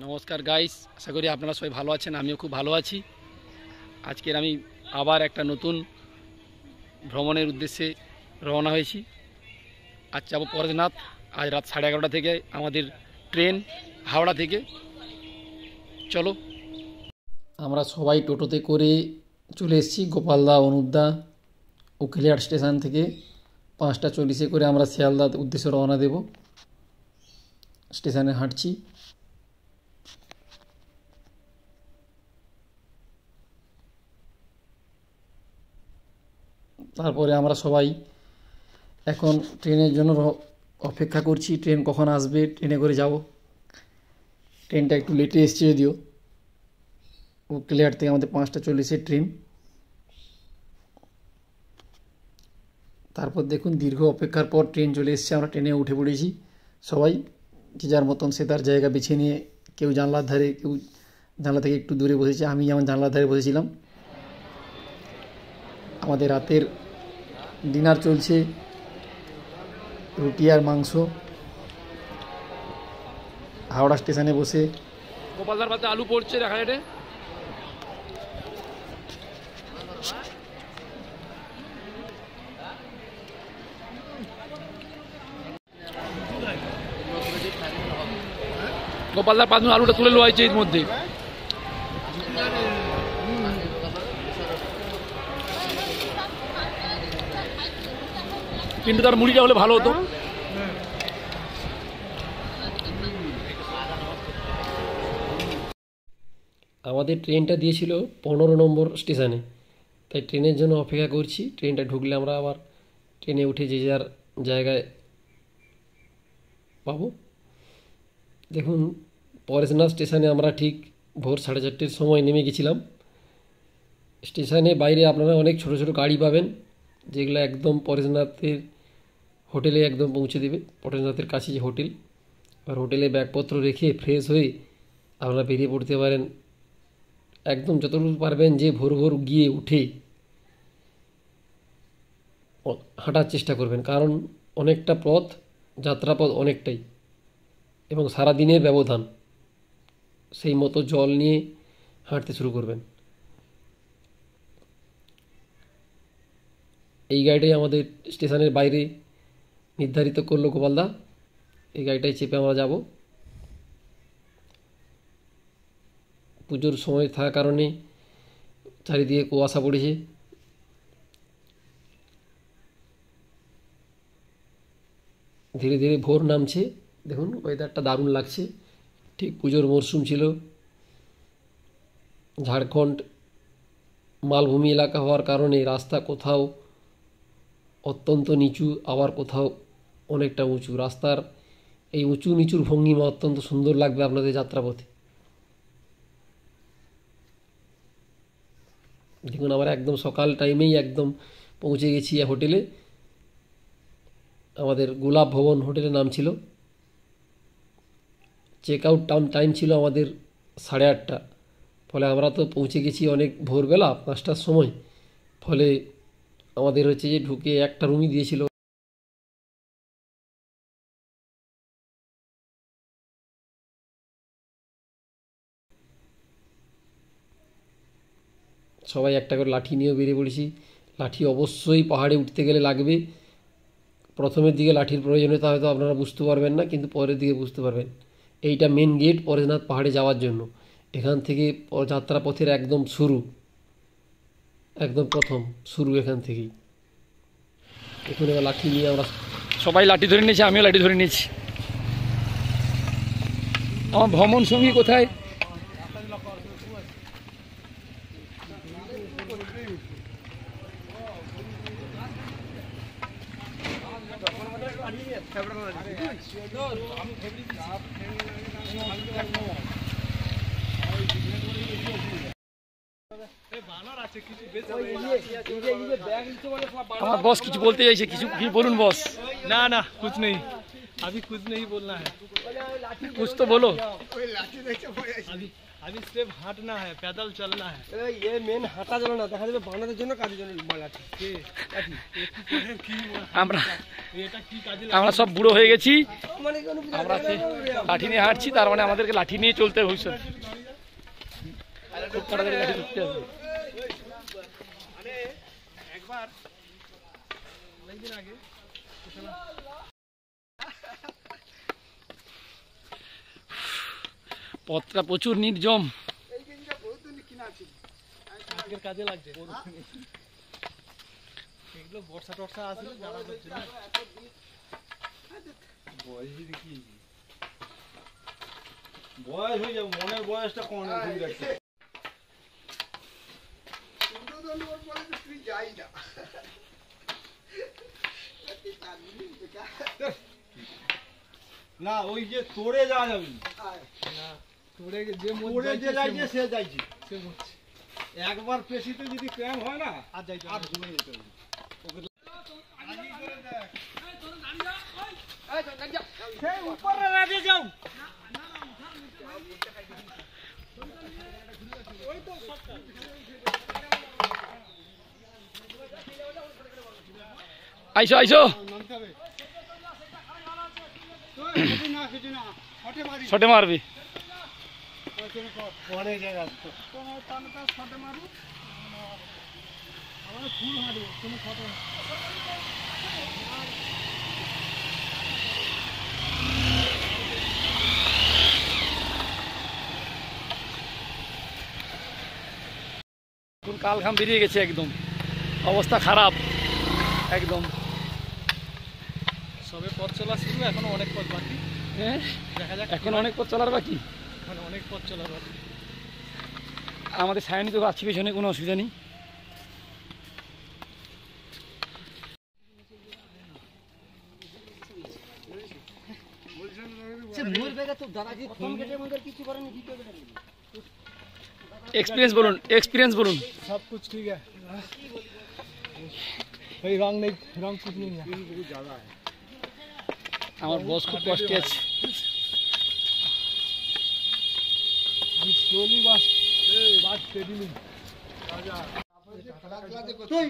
নমস্কার গাইস, আশা করি আপনারা সবাই ভালো আছেন। আমিও খুব ভালো আছি। আজকের আমি আবার একটা নতুন ভ্রমণের উদ্দেশ্যে রওনা হয়েছি। আজ যাবো পরেশনাথ। আজ রাত 11:30 থেকে আমাদের ট্রেন হাওড়া থেকে। চলো, আমরা সবাই টোটোতে করে চলে এসেছি গোপালদা, অনুপদা, উকিলহাট স্টেশন থেকে 5:40 করে আমরা শিয়ালদার উদ্দেশ্যে রওনা দেব। স্টেশনে হাঁটছি। তারপরে আমরা সবাই এখন ট্রেনের জন্য অপেক্ষা করছি। ট্রেন কখন আসবে, ট্রেনে করে যাব। ট্রেনটা একটু লেটে এসছে যদিও। উকিলহাট থেকে আমাদের 5:40 ট্রেন। তারপর দেখুন, দীর্ঘ অপেক্ষার পর ট্রেন চলে এসছে। আমরা ট্রেনে উঠে পড়েছি। সবাই যে যার মতন সে তার জায়গা বেছে নিয়ে, কেউ জানলার ধারে, কেউ জানলা থেকে একটু দূরে বসেছে। আমি যেমন জানলার ধারে বসেছিলাম। আমাদের রাতের ডিনার চলছে, রুটি আর মাংস। হাওড়া স্টেশনে বসে গোপালদার পাতে আলু পড়ছে দেখা যায়। গোপালদার পাতে আলুটা তুলে নেওয়া হয়েছে এর মধ্যে। কিন্তু তার মুড়িটা হলে ভালো হতো। আমাদের ট্রেনটা দিয়েছিল 15 নম্বর স্টেশনে, তাই ট্রেনের জন্য অপেক্ষা করছি। ট্রেনটা ঢুকলে আমরা আবার ট্রেনে উঠে যে যার জায়গায় পাবো। দেখুন, পরেশনাথ স্টেশনে আমরা ঠিক ভোর 4:30টার সময় নেমে গেছিলাম। স্টেশনে বাইরে আপনারা অনেক ছোট ছোট গাড়ি পাবেন, যেগুলো একদম পরেশনাথের হোটেলে একদম পৌঁছে দেবে। পরেশনাথের কাছে যে হোটেল, আর হোটেলে ব্যাগপত্র রেখে ফ্রেশ হয়ে আপনারা বেরিয়ে পড়তে পারেন। একদম যতটুকু পারবেন যে ভোর ভোর গিয়ে উঠে হাঁটার চেষ্টা করবেন, কারণ অনেকটা পথ, যাত্রাপথ অনেকটাই, এবং সারাদিনের ব্যবধান। সেই মতো জল নিয়ে হাঁটতে শুরু করবেন। এই গাড়িটাই আমাদের স্টেশনের বাইরে নির্ধারিত করলো গোপালদা। এই গাড়িটাই চেপে আমরা যাব। পুজোর সময় থাকার কারণে চারিদিকে কুয়াশা পড়েছে। ধীরে ধীরে ভোর নামছে। দেখুন, ওয়েদারটা দারুণ লাগছে। ঠিক পুজোর মরশুম ছিল। ঝাড়খণ্ড মালভূমি এলাকা হওয়ার কারণে রাস্তা কোথাও অত্যন্ত নিচু, আবার কোথাও অনেকটা উঁচু। রাস্তার এই উঁচু নিচুর ভঙ্গিমা অত্যন্ত সুন্দর লাগবে আপনাদের যাত্রাপথে। দেখুন, আমরা একদম সকাল টাইমেই একদম পৌঁছে গেছি হোটেলে। আমাদের গোলাপ ভবন হোটেলের নাম ছিল। চেক আউট টাইম ছিল আমাদের 8:30। ফলে আমরা তো পৌঁছে গেছি অনেক ভোরবেলা, 5টার সময়। ফলে আমাদের হচ্ছে যে ঢুকে একটা রুমই দিয়েছিল। সবাই একটা করে লাঠি নিয়েও বেরিয়ে পড়েছি। লাঠি অবশ্যই পাহাড়ে উঠতে গেলে লাগবে। প্রথমের দিকে লাঠির প্রয়োজনীয়তা হয়তো আপনারা বুঝতে পারবেন না, কিন্তু পরের দিকে বুঝতে পারবেন। এইটা মেন গেট পরেশনাথ পাহাড়ে যাওয়ার জন্য। এখান থেকে যাত্রাপথের একদম শুরু, একদম প্রথম শুরু এখান থেকেই। এখন এবার লাঠি নিয়ে আমরা সবাই লাঠি ধরে নিয়েছি, আমিও লাঠি ধরে নিয়েছি। আমার ভ্রমণ সঙ্গী কোথায়? আমার বস কিছু বলতে চাইছে, কিছু কি বলুন বস। ना ना कुछ नहीं, अभी कुछ नहीं बोलना है। कुछ तो बोलो। अभी अभी सिर्फ हटना है, पैदल चलना है। ये मेन हाटा चलो ना, দেখা যাবে বানানোর জন্য কাজের জন্য লাঠি আমরা সব বুড়ো হয়ে গেছি, আমরা লাঠি নিয়ে হাঁটছি, তার মানে আমাদেরকে লাঠি নিয়ে চলতে হবে ভবিষ্যৎ। খুব তাড়াতাড়ি লাঠি ধরতে হবে। একবার অনেকদিন আগে পথটা প্রচুর নির্জম, কাজে লাগছে। এগুলো বর্ষা টর্ষা আসলে যারা হচ্ছে না বয়স হয়ে যাবে, মনের বয়সটা কম রাখছে। না ওই যে তোড়ে যাওয়া যাবে না, তোড়ে যে যাইছে সে যাইছে, সে বলছে একবার পেশিতে যদি ক্র্যাম্প হয় না আর যাইতে আর ঘুমিয়ে যেতে হবে। উপরে রাজে যাও, আইসো আইসো, ছটে মারবি। পরে জায়গা ছটে মারবো, আমার ফুল হাঁটবো, কোনো ছটে কাল ঘাম বেরিয়ে গেছে, একদম অবস্থা খারাপ একদম। সবে পথ চলা শুরু, এখনো অনেক পথ বাকি। হ্যাঁ দেখা যাক, এখন অনেক পথ চলার বাকি, এখন অনেক পথ চলা বাকি। আমাদের সায়নি তো আছে পিছনে, কোনো অসুবিধা নেই। एक्सपीरियंस बोलून, एक्सपीरियंस बोलून। सब कुछ ठीक है, भाई रंग नहीं, रंग कुछ नहीं है, बहुत ज़्यादा है। আমার বস খুব কষ্টে আছে। আমি স্লোলি বাস বাস স্টেডিলিং তুই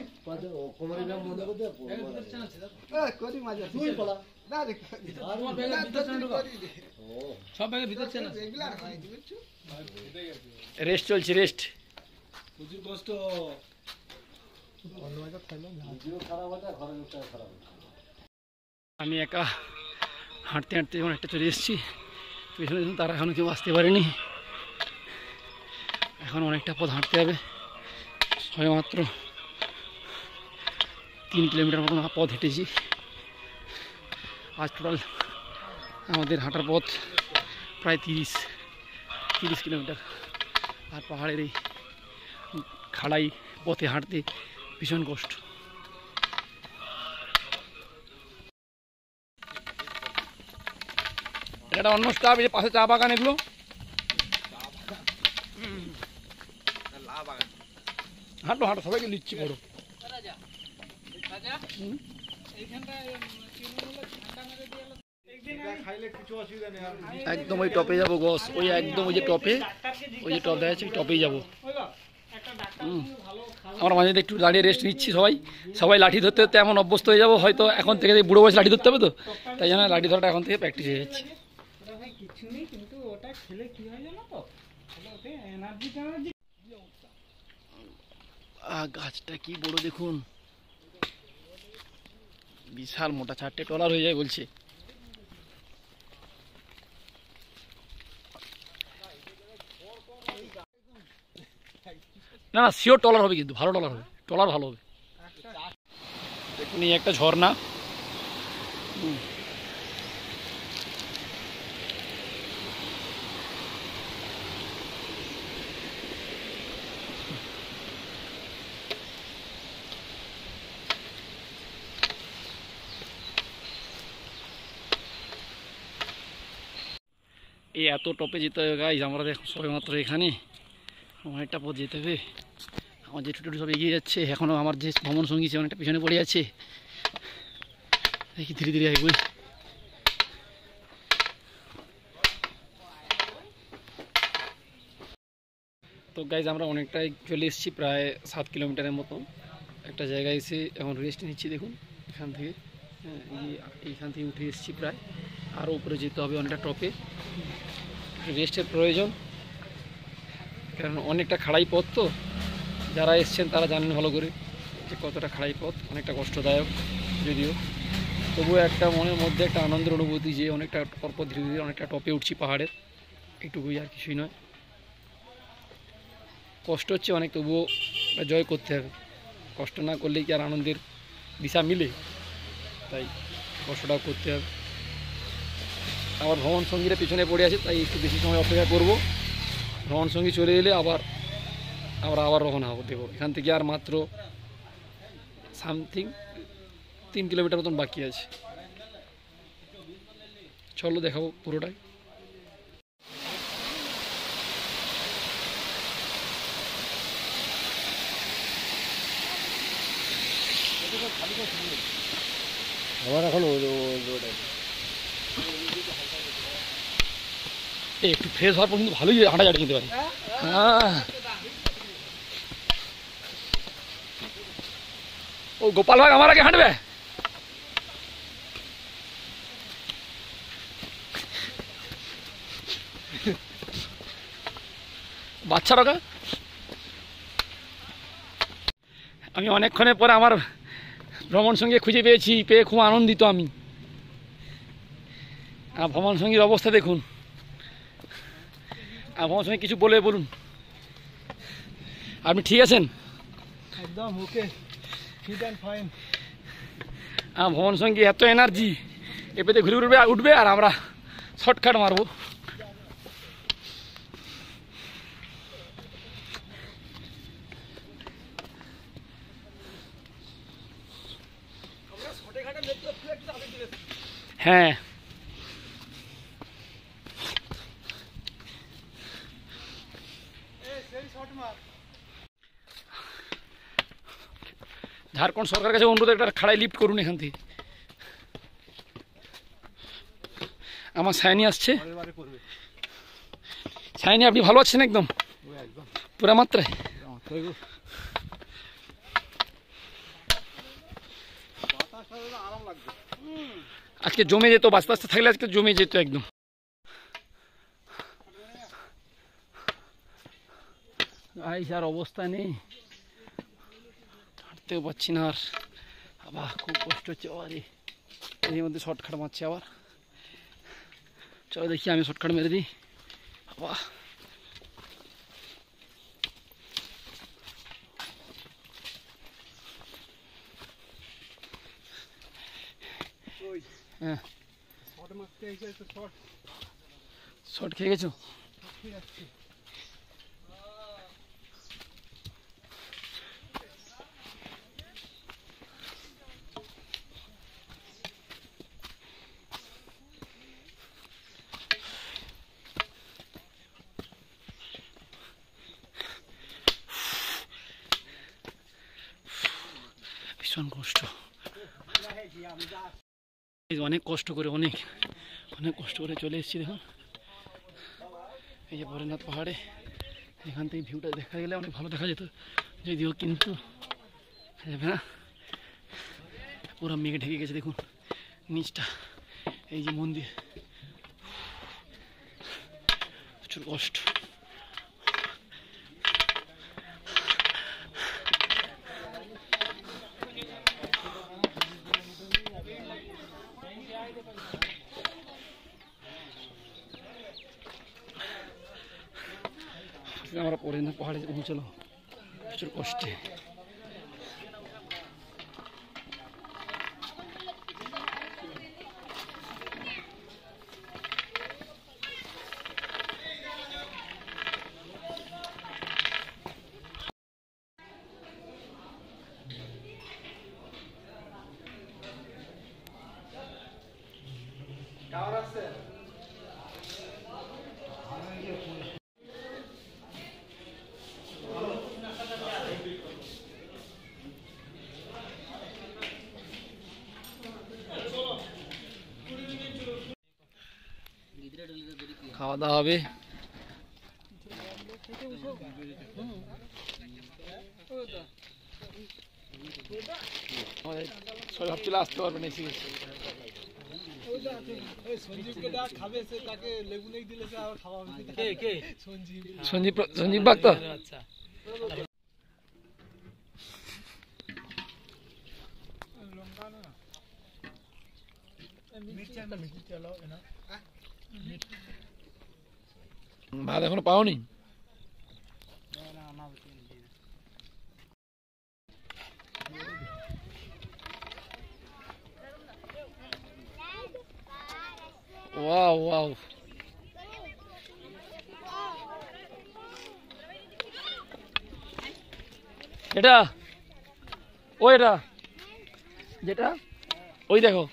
কোমরে না মনে করতে কোদি মাজা তুই বলা না দেখ তোমার ব্যাগের ভিতর চান ঢোকা, সব ব্যাগের ভিতর চান রেগুলার হয় বুঝছো। রেস্ট চলছে, রেস্ট। প্রচুর কষ্ট, অন্যটা খাইলাম ভিডিও খারাপ হয়, ঘরের লোকটা খারাপ হয়। আমি একা হাঁটতে হাঁটতে অনেকটা চলে এসেছি, পেছনে তারা এখনো কেউ আসতে পারেনি। এখন অনেকটা পথ হাঁটতে হবে, সবেমাত্র 3 কিলোমিটার মতন পথ হেঁটেছি। আজ টোটাল আমাদের হাঁটার পথ প্রায় 30 কিলোমিটার। আর পাহাড়ের এই খাড়াই পথে হাঁটতে ভীষণ কষ্ট। এটা অন্য স্টাফ, এই যে পাশে চা বাগান, এগুলো হাঁটো হাঁটো, সবাইকে লিচ্ছি করো। একদম ওই টপে যাবো গস, ওই একদম ওই যে টপে, ওই যে টপ দেখা যাচ্ছে, টপেই যাবো। আমরা মাঝে একটু দাঁড়িয়ে রেস্ট নিচ্ছি, সবাই লাঠি ধরতে ধরতে এমন অভ্যস্ত হয়ে যাবো, হয়তো এখন থেকে বুড়ো বয়স লাঠি ধরতে হবে, তো তাই জন্য লাঠি ধরাটা এখন থেকে প্র্যাকটিস হয়ে যাচ্ছে। গাছটা কি বড় দেখুন, বিশাল মোটা, 4টে ট্রলার হয়ে যায় বলছে। না না, শিওর ট্রলার হবে, কিন্তু ভালো ট্রলার হবে, ট্রলার ভালো হবে। দেখুন এই একটা ঝর্ণা, এই এত টপে যেতে হবে গাইজ। আমরা সবেমাত্র এখানে, অনেকটা পথ যেতে হবে। আমার যে টুটু সব এগিয়ে যাচ্ছে, এখনও আমার যে ভ্রমণ সঙ্গী সে অনেকটা পিছনে পড়ে আছে। দেখি ধীরে ধীরে এগোই। তো গাইজ আমরা অনেকটাই চলে এসেছি, প্রায় 7 কিলোমিটারের মতো একটা জায়গায় এসে এখন রেস্ট নিচ্ছি। দেখুন এখান থেকে, হ্যাঁ এইখান থেকে উঠে এসেছি প্রায়, আরও উপরে যেতে হবে অনেকটা টপে। রেস্টের প্রয়োজন, কারণ অনেকটা খাড়াই পথ, তো যারা এসছেন তারা জানেন ভালো করে যে কতটা খাড়াই পথ, অনেকটা কষ্টদায়ক। যদিও তবুও একটা মনের মধ্যে একটা আনন্দের অনুভূতি যে অনেকটা পরপর ধীরে ধীরে অনেকটা টপে উঠছি পাহাড়ের, এইটুকুই আর কিছুই নয়। কষ্ট হচ্ছে অনেক, তবুও জয় করতে হবে। কষ্ট না করলেই কি আর আনন্দের দিশা মিলে, তাই কষ্টটাও করতে হবে। আমার ভ্রমণ সঙ্গীরা পিছনে পড়ে আছে, তাই একটু বেশি সময় অপেক্ষা করব। ভ্রমণ সঙ্গী চলে এলে আমরা আবার রওনা দেবো। এখান থেকে আর মাত্র সামথিং 3 কিলোমিটার মতন বাকি আছে। চলো দেখাবো পুরোটাই। আমার এখন একটু ফ্রেশ হওয়ার পর কিন্তু ভালোই হাঁটা যাবে কিন্তু পারে। হ্যাঁ, ও গোপাল ভাগ আমার আগে হাঁটবে। বাচ্চারা, আমি অনেকক্ষণের পরে আমার ভ্রমণ সঙ্গী খুঁজে পেয়ে খুব আনন্দিত আমি। ভ্রমণ সঙ্গীর অবস্থা দেখুন। ভ্রমণ সঙ্গী কিছু বলুন, আপনি ঠিক আছেন? একদম ওকে, ফিট এন্ড ফাইন। ভ্রমণ সঙ্গী এত এনার্জি, এপেতে ঘুরে উঠবে আর আমরা শর্টকাট মারবো। হ্যাঁ, ঝাড়খণ্ড সরকারের কাছে অনুরোধ, একটা খাড়াই লিফট করুন এখান থেকে। আমার সায়নি আসছে। সায়নি, আপনি ভালো আছেন? একদম পুরা মাত্রায়। আজকে জমে যেত, আস্তে আস্তে থাকলে আজকে জমে যেত একদম। আর অবস্থা নেই, হাঁটতেও পারছি না আর, আবার খুব কষ্ট হচ্ছে। আবার এর মধ্যে শর্টকাট মারছে আবার। চলো দেখি আমি শর্টকাট মেরে দিই। আবার হ্যাঁ, শর্ট খেয়ে গেছো? ভীষণ কষ্ট, অনেক কষ্ট করে অনেক কষ্ট করে চলে এসেছি। দেখুন এই যে ভোলেনাথ পাহাড়ে, এখান থেকে ভিউটা দেখা গেলে অনেক ভালো দেখা যেত, যদিও কিন্তু যাবে না, পুরো মেঘে ঢেকে গেছে। দেখুন নিচটা, এই যে মন্দির, প্রচুর কষ্ট। আমরা ভোলেনাথ পাহাড়ে পৌঁছলাম প্রচুর কষ্টে। খাওয়া দাওয়া হবে, সবাই ভাবছিল আসতে পারবেন, এসে গেছে। সঞ্জীব বাগ তো। ভাত এখনো পাওনি? ওয়াও ওয়াও, এটা ওই এটা যেটা ওই দেখো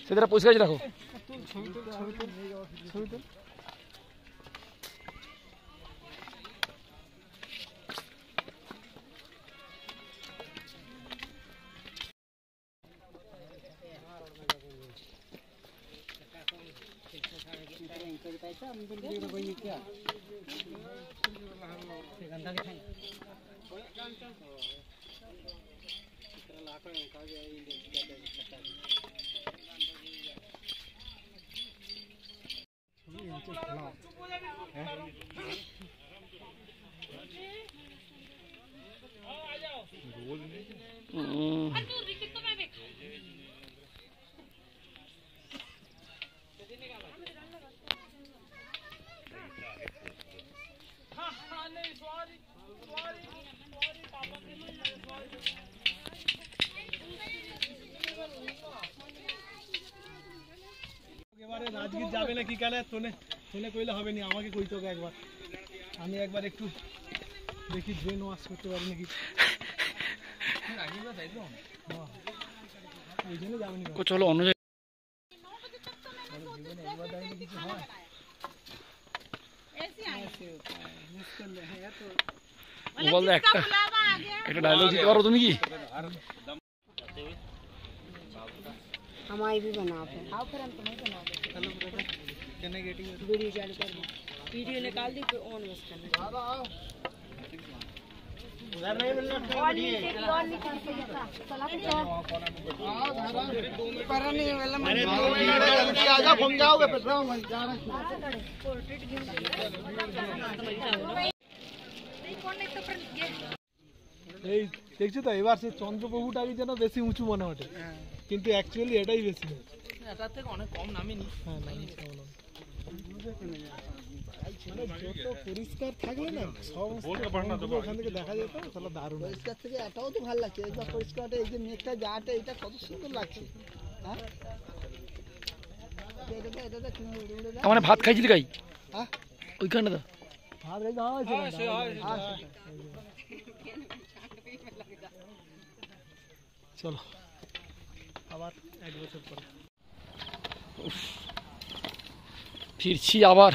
সেটা পরিষ্কার আছে, দেখো। রাজগীর যাবে না কি কালে তোনে কইলে হবে না, আমাকে কইতে হবে একবার। আমি একবার একটু দেখি ব্রেন ওয়াশ করতে পারি নাকি। চলো অন্য জায়গায়। একটা ডায়লগ দিতে পারো তুমি কি? हमारी भी बना पे आओ फिर हम तुम्हें बना दे। हेलो बेटा, कहने गेटिंग वीडियो चालू कर दो, वीडियो निकाल दी फिर ऑन बस करना। आओ उधर नहीं मिलना, और नीचे और नीचे से जाता चला के आओ धारा पर नहीं वाला मैं जल्दी आ जाओ, घूम जाओगे पेट्रोल में जा रहे खड़े पोर्ट्रेट गेम नहीं कौन नहीं तो पर এই দেখছো তো, এবার সে চন্দ্রপ্রভুটাকে যেন বেশি উঁচু মনে ওঠে, কিন্তু অ্যাকচুয়ালি এটাই বেশি। এটার থেকে অনেক কম নামেনি। হ্যাঁ নামি মানে যত পরিষ্কার থাকলে না সমস্ত ওখান থেকে দেখা যেত, তাহলে দারুণ। পরিষ্কার থেকে এটাও তো ভালো লাগছে, একবার পরিষ্কারটা এই যে মেঘটা যাটা এটা কত সুন্দর লাগছে। হ্যাঁ এটা কি উড়ে উড়ে যায়। আমার ভাত খাইছিলি গাই? হ্যাঁ ওইখানে তো ভাত রেখে দেওয়া হয়েছে। চলো আবার এক বছর পরে ফিরছি আবার।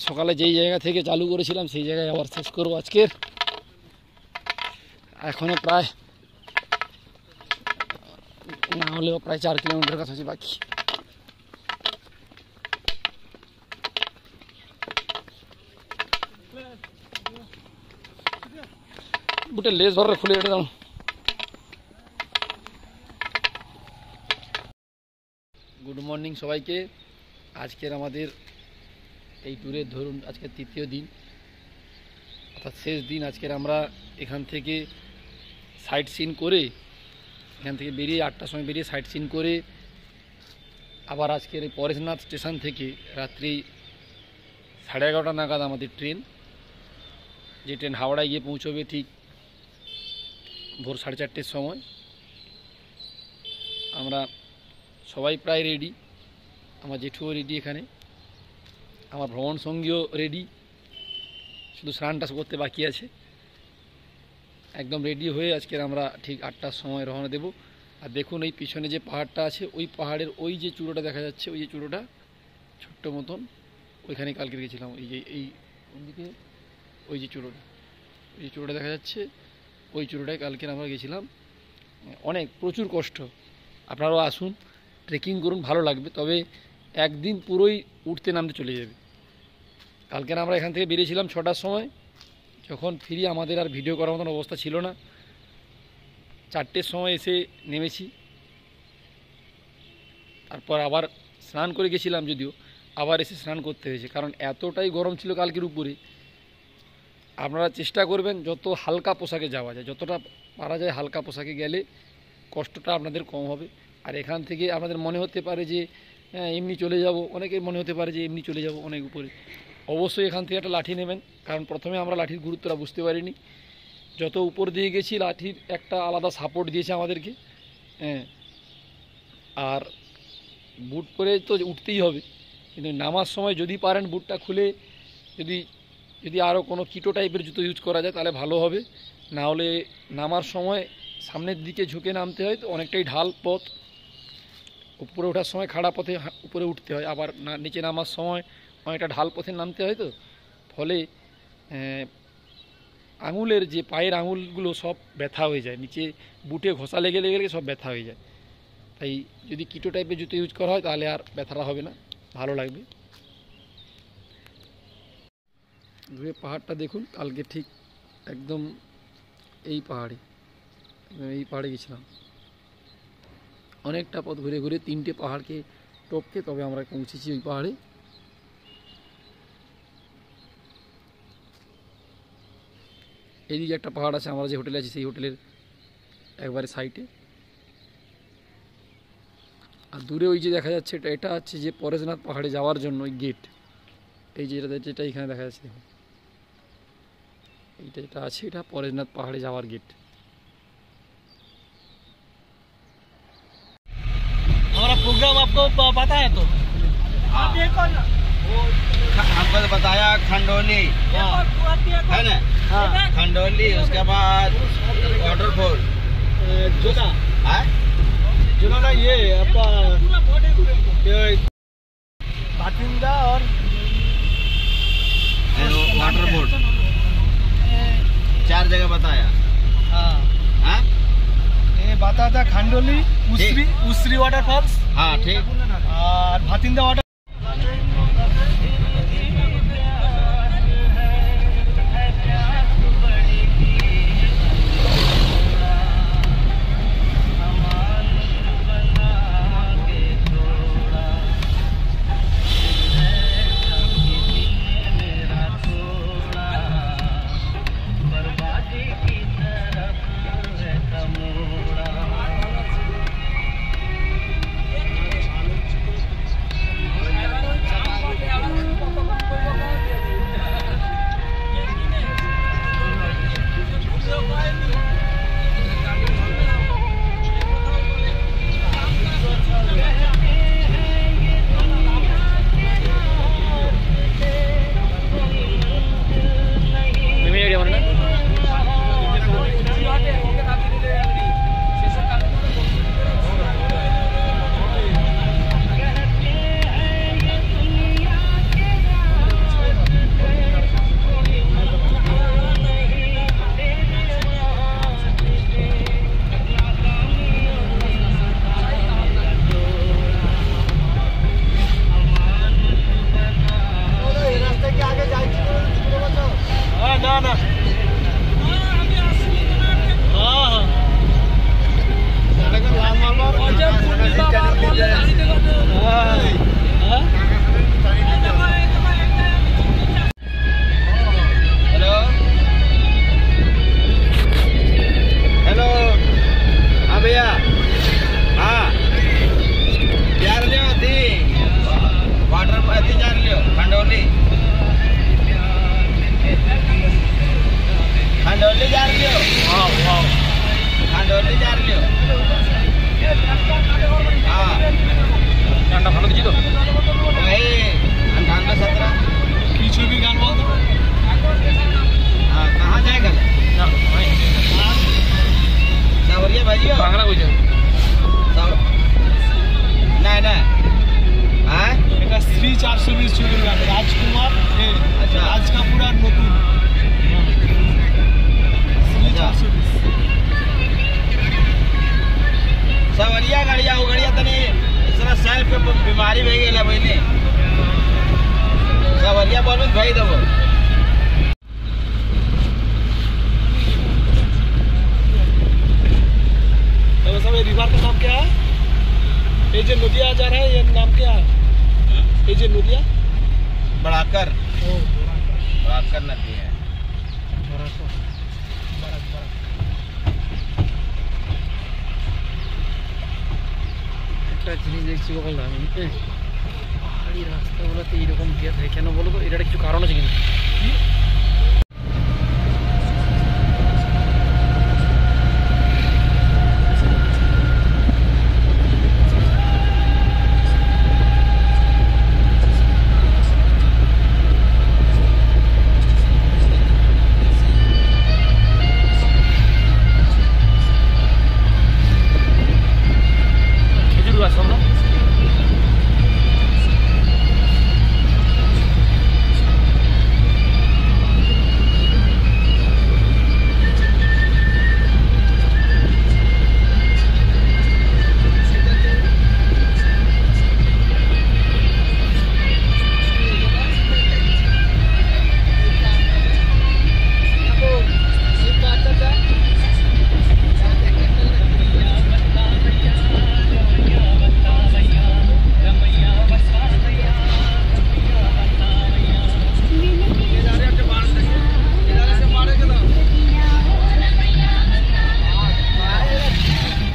সকালে যেই জায়গা থেকে চালু করেছিলাম সেই জায়গায় আবার শেষ করবো আজকের। এখনো প্রায় না হলেও প্রায় 4 কিলোমিটার কাছাকাছি বাকি। বুটের লেজ ভরে খুলে এটা দাও। গুড মর্নিং সবাইকে। আজকের আমাদের এই ট্যুরের ধরুন আজকের 3য় দিন, অর্থাৎ শেষ দিন। আজকের আমরা এখান থেকে সাইট সিন করে, এখান থেকে বেরিয়ে 8টার সময় বেরিয়ে সাইট সিন করে আবার আজকের এই পরেশনাথ স্টেশন থেকে রাত্রি 11:30 নাগাদ আমাদের ট্রেন, যে ট্রেন হাওড়ায় গিয়ে পৌঁছবে ঠিক ভোর 4:30-র সময়। আমরা সবাই প্রায় রেডি, আমার জেঠুও রেডি, এখানে আমার ভ্রমণ সঙ্গীও রেডি, শুধু স্নানটা করতে বাকি আছে। একদম রেডি হয়ে আজকের আমরা ঠিক 8টার সময় রওনা দেব। আর দেখুন এই পিছনে যে পাহাড়টা আছে, ওই পাহাড়ের ওই যে চূড়োটা দেখা যাচ্ছে, ওই যে চূড়োটা ছোট্ট মতন, ওইখানে কালকে গেছিলাম। এই ওইদিকে ওই যে চূড়োটা দেখা যাচ্ছে, ওই চূড়োটায় কালকে আমরা গেছিলাম। অনেক প্রচুর কষ্ট, আপনারাও আসুন, ট্রেকিং করুন, ভালো লাগবে। তবে একদিন পুরোই উঠতে নামতে চলে যাবে, কালকে আমরা এখান থেকে বেরিয়েছিলাম 6টার সময়, যখন ফিরি আমাদের আর ভিডিও করার মতন অবস্থা ছিল না। 4টের সময় এসে নেমেছি, তারপর আবার স্নান করে গেছিলাম, যদিও আবার এসে স্নান করতে হয়েছে, কারণ এতটাই গরম ছিল কালকের উপরে। আপনারা চেষ্টা করবেন যত হালকা পোশাকে যাওয়া যায়, যতটা পারা যায় হালকা পোশাকে গেলে কষ্টটা আপনাদের কম হবে। আর এখান থেকে আপনাদের মনে হতে পারে যে এমনি চলে যাব, অনেকের মনে হতে পারে যে এমনি চলে যাব অনেক উপরে। অবশ্যই এখান থেকে একটা লাঠি নেবেন, কারণ প্রথমে আমরা লাঠির গুরুত্বটা বুঝতে পারিনি। যত উপর দিয়ে গেছি লাঠির একটা আলাদা সাপোর্ট দিয়েছে আমাদেরকে। হ্যাঁ, আর বুট পরে তো উঠতেই হবে, কিন্তু নামার সময় যদি পারেন বুটটা খুলে যদি আরও কোনো কিটো টাইপের জুতো ইউজ করা যায় তাহলে ভালো হবে। না হলে নামার সময় সামনের দিকে ঝুঁকে নামতে হয়, তো অনেকটাই ঢাল পথ। উপরে ওঠার সময় খাড়া পথে উপরে উঠতে হয়, আবার নিচে নামার সময় অনেকটা ঢাল পথে নামতে হয়, তো ফলে আঙুলের যে পায়ের আঙুলগুলো সব ব্যথা হয়ে যায়, নিচে বুটে ঘষা লেগে লেগে সব ব্যথা হয়ে যায়। তাই যদি কিটো টাইপের জুতো ইউজ করা হয় তাহলে আর ব্যথাটা হবে না, ভালো লাগবে। দূরে পাহাড়টা দেখুন, কালকে ঠিক একদম এই পাহাড়ে গেছিলাম। অনেকটা পথ ঘুরে ঘুরে 3টে পাহাড়কে টপকে তবে আমরা পৌঁছেছি ওই পাহাড়ে। এইদিকে একটা পাহাড় আছে, আমরা যে হোটেলে আছি সেই হোটেলের একবারে সাইডে। আর দূরে ওই যে দেখা যাচ্ছে এটা হচ্ছে যে পরেশনাথ পাহাড়ে যাওয়ার জন্য ওই গেট, এই যেটা এখানে দেখা যাচ্ছে দেখুন, এইটা যেটা আছে এটা পরেশনাথ পাহাড়ে যাওয়ার গেট। हमारा प्रोग्राम आपको पता है तो आप देखो ना, हमको तो बताया खंडोली है ना, खंडोली, उसके बाद वाटरफॉल जो ना ये आपका भातिंदा और वाटरफॉल 4 जगह बताया। हाँ, ये बताया था खंडोली, उसरी वाटरफॉल्स, हाँ ठीक, और भातिंदा वाटर। राजकुमार आज का पूरा नतून सवरिया गड़िया उगड़िया तनी इतना सेल्फ बीमारी भई गेला पहले भाई दबो तो सब रिवर का नाम क्या है? ये जो नदिया जा रहा है ये नाम क्या है? ये जो नदिया बढ़ाकर नदी है। একটা জিনিস দেখছি বললাম পাহাড়ি রাস্তাগুলোতে এইরকম ভিড় থাকে কেন বলো তো? এটার কিছু কারণ আছে কিনা? খেজুর গাছ সব না?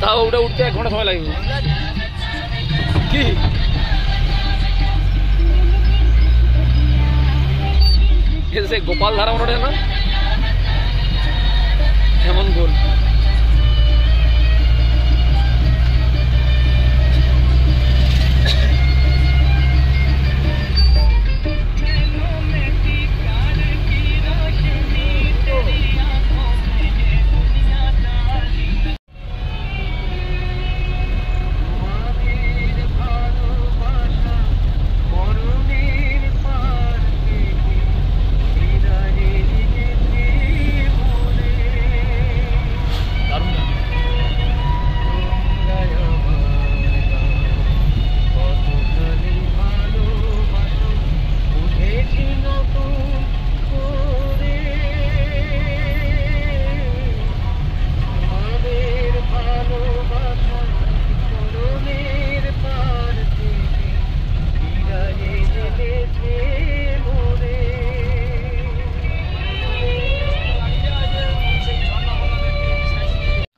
তাও ওটা উঠতে 1 ঘন্টা সময় লাগবে কি? সে গোপাল ধারা মনে না এমন গোল।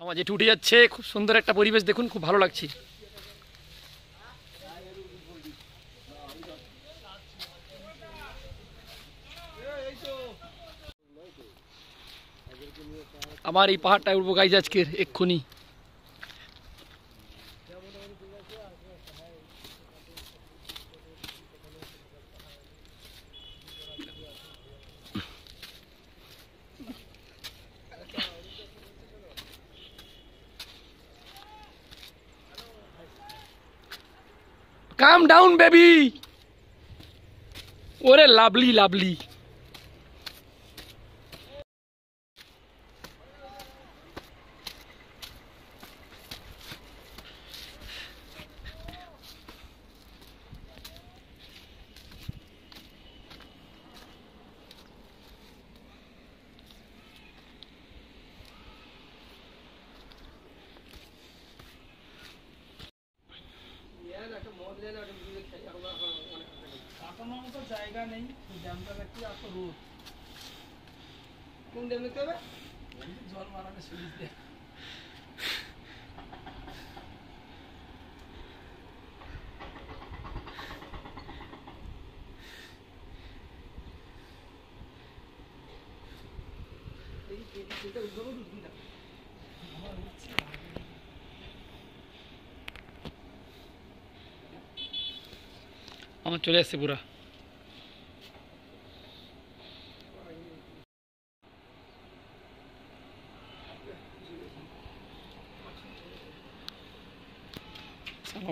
আমার যেটা উঠে যাচ্ছে খুব সুন্দর একটা পরিবেশ দেখুন, খুব ভালো লাগছে। আমার এই পাহাড়টায় উঠবো গাইজ আজকের এক্ষুনি। Calm down, baby. What a lovely, lovely. জায়গা নেই ড্যামটা দেখতে এত রোদ। কোন ড্যাম দেখতে হবে? জল মারানো সুইচ দিয়ে আমার চলে আসছে পুরা।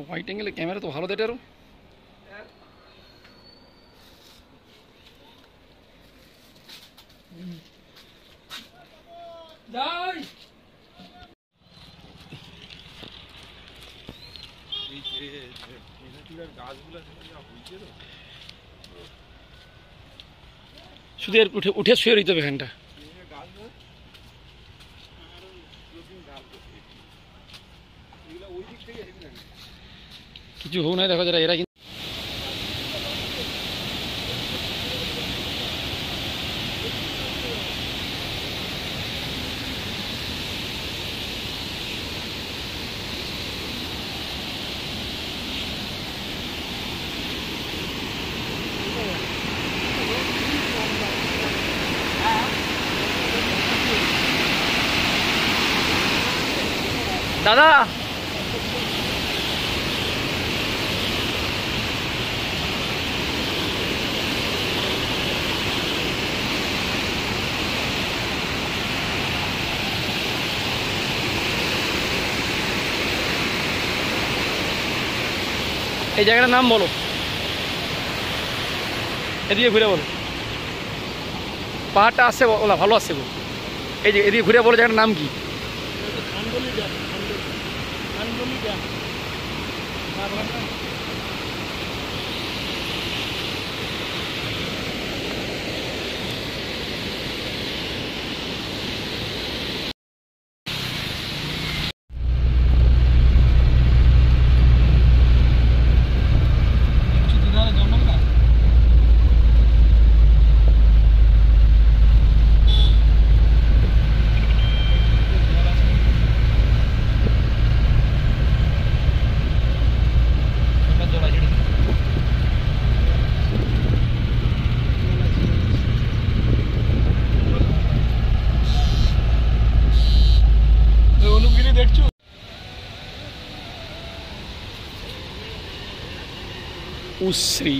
হোয়াইট অ্যাঙ্গেলে ক্যামেরা তো ভালো দেয় আরো। যাই গাছগুলো শুধু এর উঠে উঠে শুয়ে রইতে হবে এখানটা। কিছু হোক না, দেখো যারা এরা কিন্তু দাদা এই জায়গাটার নাম বলো, এদিকে ঘুরে বলো। পাহাড়টা আসছে ওলা ভালো আসছে গো। এই যে এদিকে ঘুরে বলো জায়গাটার নাম কি? উশ্রী।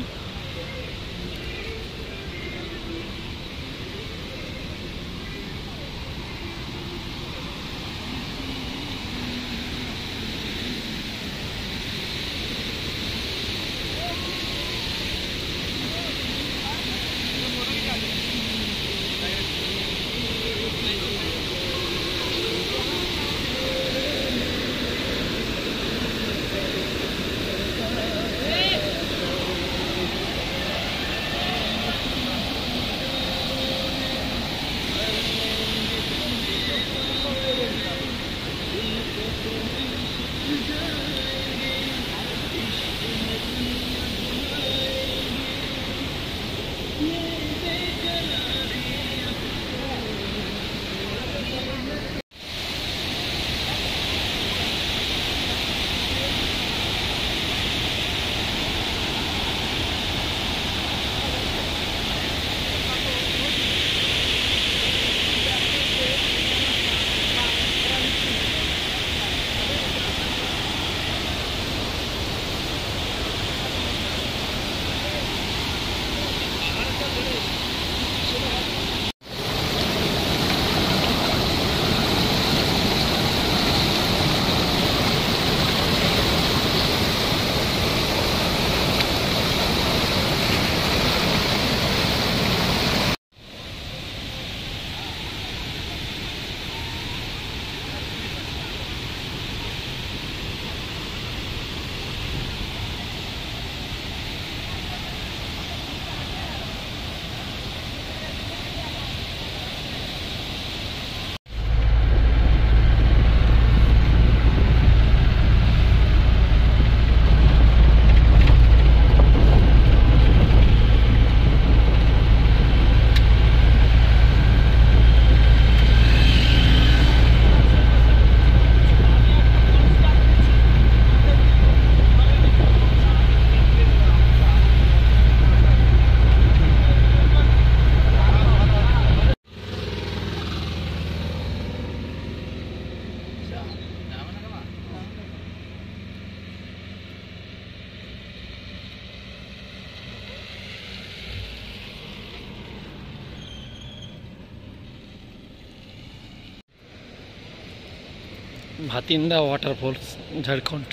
ভাতিন্দা ওয়াটারফলস, ঝাড়খণ্ড।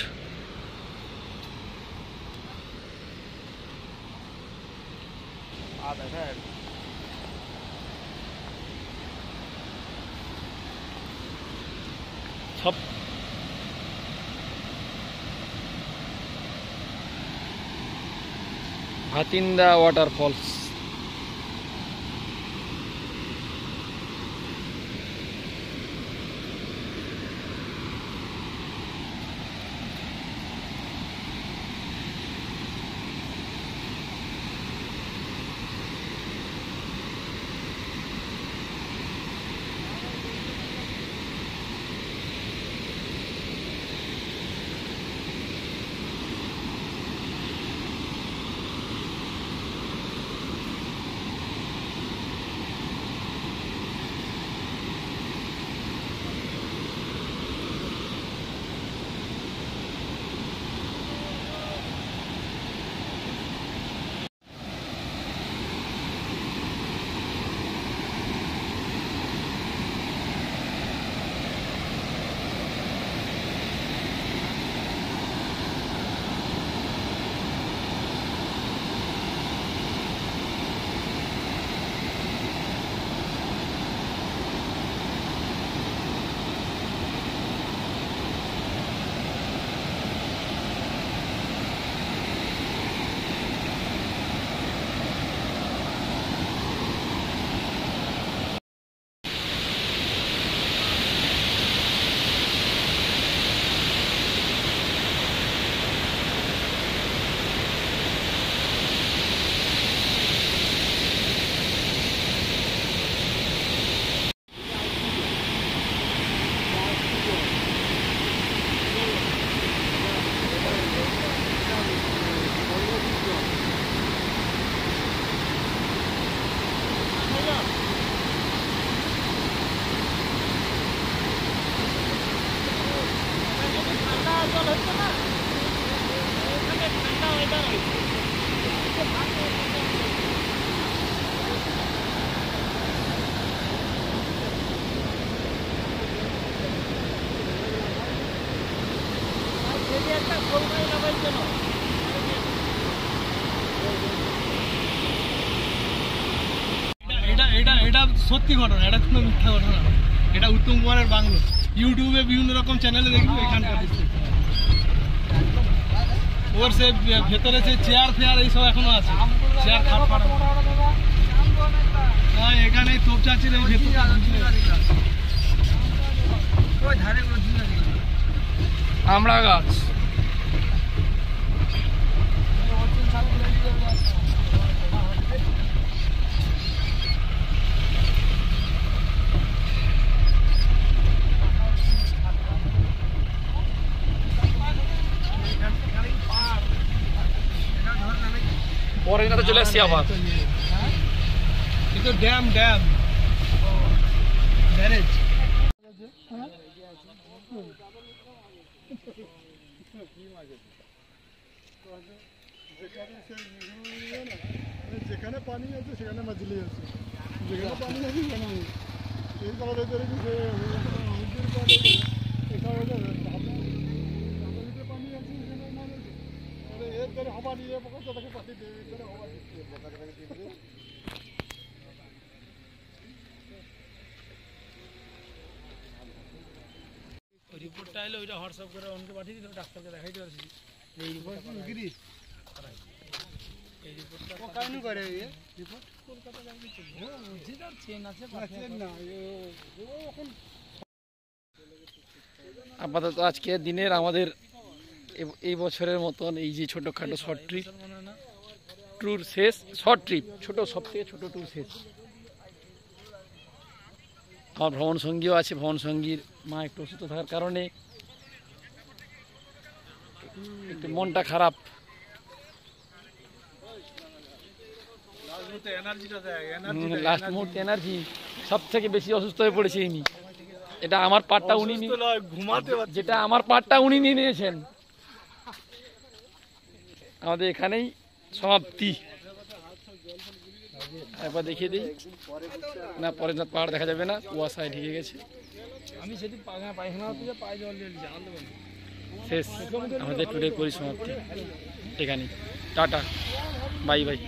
সব ভাতিন্দা ওয়াটারফলস। এটা সত্যি ঘটনা, এটা কোনো মিথ্যা ঘটনা না। এটা উত্তম কুমারের বাংলো, ইউটিউবে বিভিন্ন রকম চ্যানেলে দেখবি এখানকার দৃশ্য। ওর সে ভেতরে সে চেয়ার ফেয়ার এইসব এখনো আছে, চেয়ার খাট ফাট। হ্যাঁ, এখানে তোপ চাচ্ছিল আমরা গাছ। পরে না তো চলে আসছি আবার। কিন্তু ড্যাম ব্যারেজ। যেখানে পানি আছে সেখানে মাছলি আছে, যেখানে পানি আছে সেখানে এই কারণে পানি আছে সেখানে মাছ আছে। এর ধরে হবা নিয়ে পকাতে তাকে পাতি দেবে, এর ধরে হবা দিচ্ছে রিপোর্টটা এলো, ওইটা হোয়াটসঅ্যাপ করে অনেকে পাঠিয়ে দিল, ডাক্তারকে দেখাইতে পারছি। এই রিপোর্টটা করে রিপোর্ট কলকাতা যাবে, চেন আছে আপাতত আজকে দিনের আমাদের এই বছরের মতন এই যে ছোটোখাটো শর্ট ট্রিপ ট্যুর শেষ। শর্ট ট্রিপ ছোট, সব থেকে ছোটো ট্যুর শেষ। আমার ভ্রমণ সঙ্গীও আছে, ভ্রমণ সঙ্গীর মা একটু অসুস্থ থাকার কারণে একটু মনটা খারাপ। লাস্ট মুহূর্তে এনার্জি সব থেকে বেশি অসুস্থ হয়ে পড়েছে ইনি। এটা আমার পার্টটা উনি ঘুমাতে, যেটা আমার পার্টটা উনি নিয়ে নিয়েছেন। আমাদের এখানেই সমাপ্তি। একবার দেখিয়ে দিই না, পরে পাহাড় দেখা যাবে না, কুয়াশায় ঢেকে গেছে। আমি সেটি পায়খানা হতে পায়ে জল দিয়ে জানাল দেবেন। শেষ আমাদের ট্যুরের পরিসমাপ্তি এখানেই। Tata, bye bye.